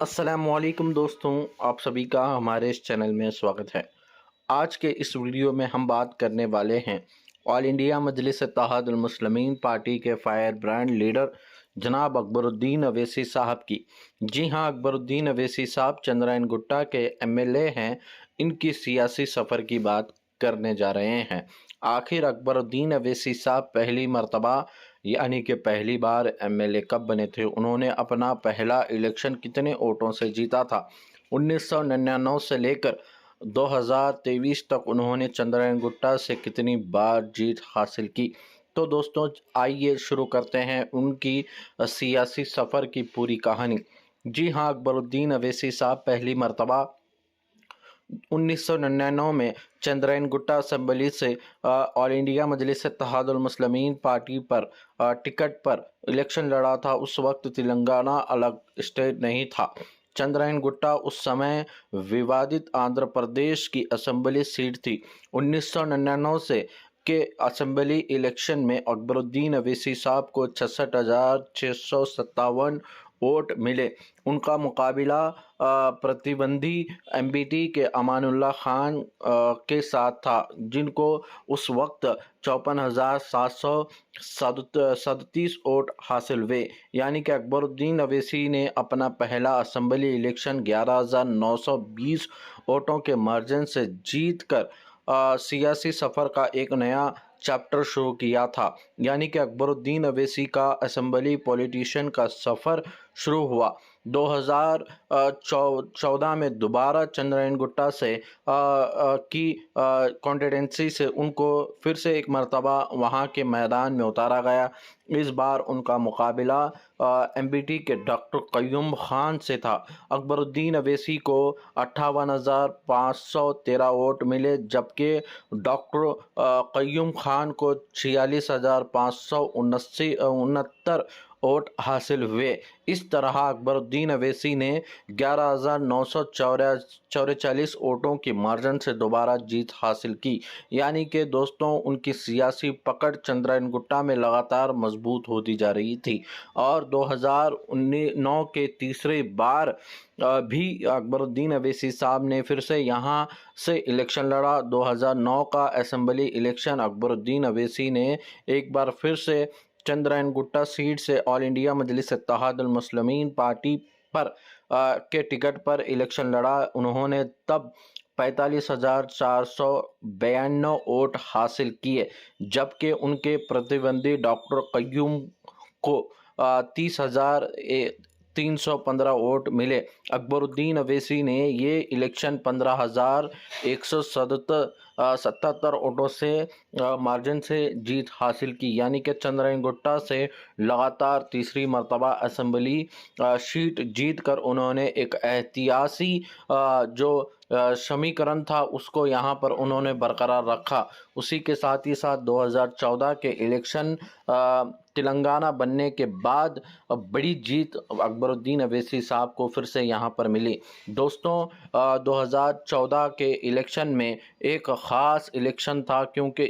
अस्सलामुअलैकुम दोस्तों, आप सभी का हमारे इस चैनल में स्वागत है। आज के इस वीडियो में हम बात करने वाले हैं ऑल इंडिया मजलिस इत्तेहादुल मुस्लिमीन पार्टी के फायर ब्रांड लीडर जनाब अकबरुद्दीन अवैसी साहब की। जी हां, अकबरुद्दीन अवैसी साहब चंद्रायन गुट्टा के एमएलए हैं। इनकी सियासी सफ़र की बात करने जा रहे हैं। आखिर अकबरुद्दीन अवैसी साहब पहली मर्तबा यानी कि पहली बार एमएलए कब बने थे? उन्होंने अपना पहला इलेक्शन कितने वोटों से जीता था? 1999 से लेकर 2023 तक उन्होंने चंद्रायन गुट्टा से कितनी बार जीत हासिल की? तो दोस्तों, आइए शुरू करते हैं उनकी सियासी सफ़र की पूरी कहानी। जी हाँ, अकबरुद्दीन अवैसी साहब पहली मर्तबा 1999 में चंद्रायन गुट्टा असम्बली से ऑल इंडिया मजलिस इत्तेहादुल मुस्लिमीन पार्टी पर टिकट पर इलेक्शन लड़ा था। उस वक्त तेलंगाना अलग स्टेट नहीं था। चंद्रायन गुट्टा उस समय विवादित आंध्र प्रदेश की असम्बली सीट थी। 1999 से के असम्बली इलेक्शन में अकबरुद्दीन अवैसी साहब को 66,657 वोट मिले। उनका मुकाबला प्रतिद्वंदी एमबीटी के अमानुल्लाह खान के साथ था, जिनको उस वक्त 54,737 वोट हासिल हुए। यानी कि अकबरुद्दीन अवैसी ने अपना पहला असम्बली इलेक्शन 11,920 वोटों के मार्जिन से जीत कर सियासी सफ़र का एक नया चैप्टर शुरू किया था। यानी कि अकबरुद्दीन अवैसी का असम्बली पॉलिटिशियन का सफ़र शुरू हुआ। 2014 में दोबारा चंद्रायन गुट्टा से की कॉन्स्टिट्यूंसी से उनको फिर से एक मर्तबा वहां के मैदान में उतारा गया। इस बार उनका मुकाबला एमबीटी के डॉक्टर कय्यूम खान से था। अकबरुद्दीन अवैसी को 58,513 वोट मिले, जबकि डॉक्टर कय्यूम खान को 46,569 वोट हासिल हुए। इस तरह अकबरुद्दीन अवैसी ने 11,944 वोटों की मार्जिन से दोबारा जीत हासिल की। यानी कि दोस्तों, उनकी सियासी पकड़ चंद्रायन गुट्टा में लगातार मजबूत होती जा रही थी और 2009 के तीसरी बार भी अकबरुद्दीन अवैसी साहब ने फिर से यहाँ से इलेक्शन लड़ा। 2009 का असम्बली इलेक्शन अकबरुद्दीन अवैसी ने एक बार फिर से चंद्रायन गुट्टा सीट से ऑल इंडिया मजलिस इत्तेहादुल मुस्लिमीन पार्टी पर के टिकट पर इलेक्शन लड़ा। उन्होंने तब 45,492 वोट हासिल किए, जबकि उनके प्रतिद्वंदी डॉक्टर कय्यूम को 30,315 वोट मिले। अकबरुद्दीन अवैसी ने ये इलेक्शन 15,177 वोटों से मार्जिन से जीत हासिल की। यानी कि चंद्रायन गुट्टा से लगातार तीसरी मर्तबा असम्बली सीट जीत कर उन्होंने एक ऐतिहासिक जो समीकरण था उसको यहाँ पर उन्होंने बरकरार रखा। उसी के साथ ही साथ 2014 के इलेक्शन तेलंगाना बनने के बाद बड़ी जीत अकबरुद्दीन अवैसी साहब को फिर से यहाँ पर मिली। दोस्तों, 2014 के इलेक्शन में एक ख़ास इलेक्शन था, क्योंकि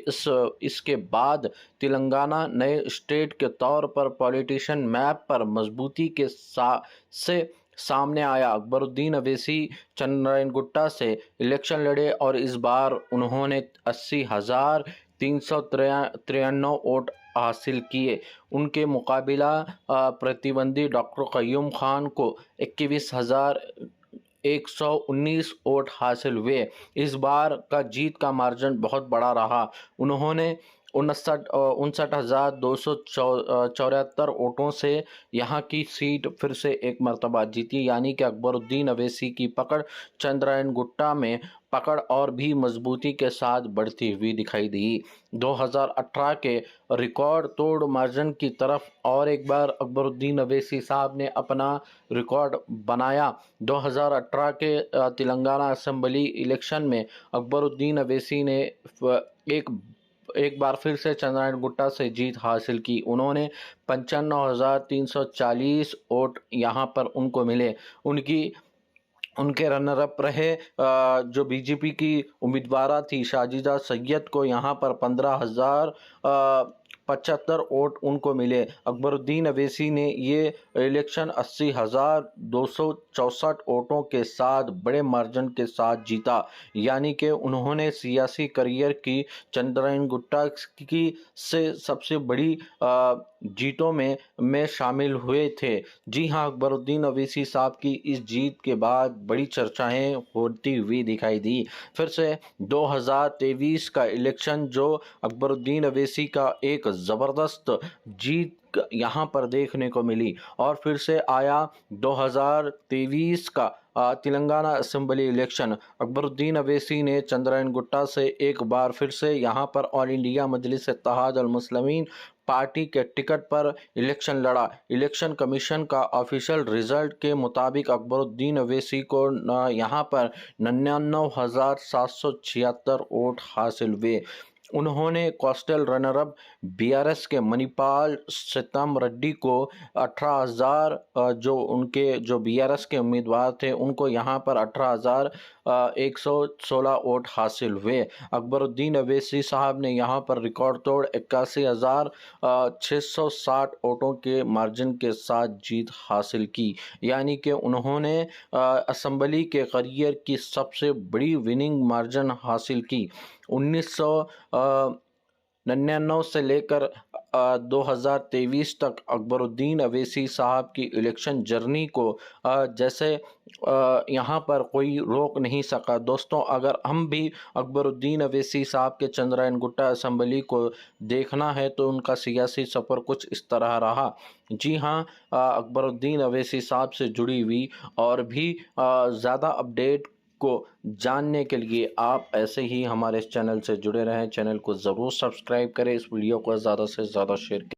इसके बाद तेलंगाना नए स्टेट के तौर पर पॉलिटिशियन मैप पर मजबूती के से सामने आया। अकबरुद्दीन अवैसी चंद्रायन गुट्टा से इलेक्शन लड़े और इस बार उन्होंने 80,393 वोट हासिल किए। उनके मुकाबला प्रतिद्वंदी डॉक्टर कय्यूम खान को 21,119 वोट हासिल हुए। इस बार का जीत का मार्जिन बहुत बड़ा रहा। उन्होंने 59,274 वोटों से यहाँ की सीट फिर से एक मर्तबा जीती। यानी कि अकबरुद्दीन अवैसी की पकड़ चंद्रायन गुट्टा में पकड़ और भी मजबूती के साथ बढ़ती हुई दिखाई दी। 2018 के रिकॉर्ड तोड़ मार्जिन की तरफ और एक बार अकबरुद्दीन अवैसी साहब ने अपना रिकॉर्ड बनाया। 2018 के तेलंगाना असम्बली इलेक्शन में अकबरुद्दीन अवैसी ने एक बार फिर से चंद्रायन गुट्टा से जीत हासिल की। उन्होंने 95,340 वोट यहाँ पर उनको मिले। उनके रनर अप रहे जो बीजेपी की उम्मीदवार थी शाजिदा सैयद को यहाँ पर 75 वोट उनको मिले। अकबरुद्दीन अवैसी ने ये इलेक्शन 80,264 वोटों के साथ बड़े मार्जिन के साथ जीता, यानी कि उन्होंने सियासी करियर की चंद्रायन गुट्टा की से सबसे बड़ी जीतों में शामिल हुए थे। जी हां, अकबरुद्दीन अवैसी साहब की इस जीत के बाद बड़ी चर्चाएं होती हुई दिखाई दी। फिर से 2023 का इलेक्शन जो अकबरुद्दीन अवैसी का एक ज़बरदस्त जीत यहाँ पर देखने को मिली, और फिर से आया 2023 का तेलंगाना असेंबली इलेक्शन। अकबरुद्दीन अवैसी ने चंद्रायन गुट्टा से एक बार फिर से यहाँ पर ऑल इंडिया मजलिस इत्तेहाद अल मुस्लिमीन पार्टी के टिकट पर इलेक्शन लड़ा। इलेक्शन कमीशन का ऑफिशियल रिजल्ट के मुताबिक अकबरुद्दीन अवैसी को यहाँ पर 99,776 वोट हासिल हुए। उन्होंने कोस्टल रनर अप बीआरएस के मणिपाल सीतम रेड्डी को 18,000 जो बीआरएस के उम्मीदवार थे उनको यहाँ पर 18,116 वोट हासिल हुए। अकबरुद्दीन अवैसी साहब ने यहाँ पर रिकॉर्ड तोड़ 81,660 वोटों के मार्जिन के साथ जीत हासिल की, यानी कि उन्होंने असम्बली के करियर की सबसे बड़ी विनिंग मार्जिन हासिल की। 1999 से लेकर 2023 तक अकबरुद्दीन अवैसी साहब की इलेक्शन जर्नी को जैसे यहाँ पर कोई रोक नहीं सका। दोस्तों, अगर हम भी अकबरुद्दीन अवैसी साहब के चंद्रायन गुट्टा असम्बली को देखना है तो उनका सियासी सफ़र कुछ इस तरह रहा। जी हाँ, अकबरुद्दीन अवैसी साहब से जुड़ी हुई और भी ज़्यादा अपडेट को जानने के लिए आप ऐसे ही हमारे इस चैनल से जुड़े रहें। चैनल को ज़रूर सब्सक्राइब करें, इस वीडियो को ज़्यादा से ज़्यादा शेयर करें।